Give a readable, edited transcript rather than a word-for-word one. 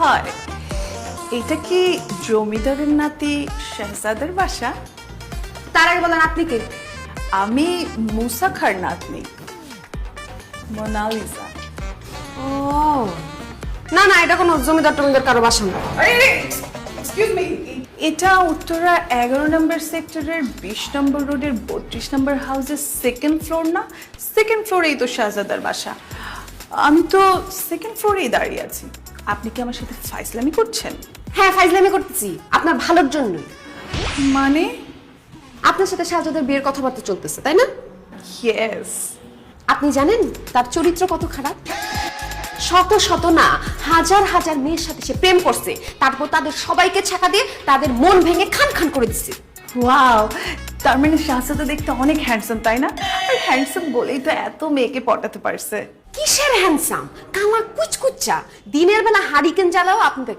হয়। এটা কি জমিদারের নাতি শাহজাদের বাসা? তার আগে বলেন আপনি কে? আমি মুসা খার নাতনি মোনালিসা। ও না না, এটা কোনো জমিদার টমিদার কারো বাসা না। এক্সকিউজ মি, এটা উত্তরা 11 নম্বর সেক্টরের 20 নম্বর রোডের 32 নম্বর হাউসের সেকেন্ড ফ্লোর না? সেকেন্ড ফ্লোরেই তো শাহজাদার বাসা। আমি তো সেকেন্ড ফ্লোরেই দাঁড়িয়ে আছি। আপনি কি আমার সাথে ফাইজলামি করছেন? হ্যাঁ, ফাইজলামি করতেছি আপনার ভালোর জন্য। মানে? আপনার সাথে শাহজাদের বিয়ের কথাবার্তা চলতেছে, তাই না? ইয়েস। আপনি জানেন তার চরিত্র কত খারাপ? শত শত না, হাজার হাজার মেয়ের সাথে সে প্রেম করছে, তারপর তাদের সবাইকে ছাকা দিয়ে তাদের মন ভেঙে খান খান করে দিচ্ছে। ওয়াও, তার মানে শাহজাদা দেখতে অনেক হ্যান্ডসাম, তাই না? আর হ্যান্ডসাম বলেই তো এত মেয়েকে পটাতে পারছে। কিসের হ্যান্ডসাম? কালা কুচকুচ্চা, দিনের বেলা হারিকেন জ্বালাও আপনাদের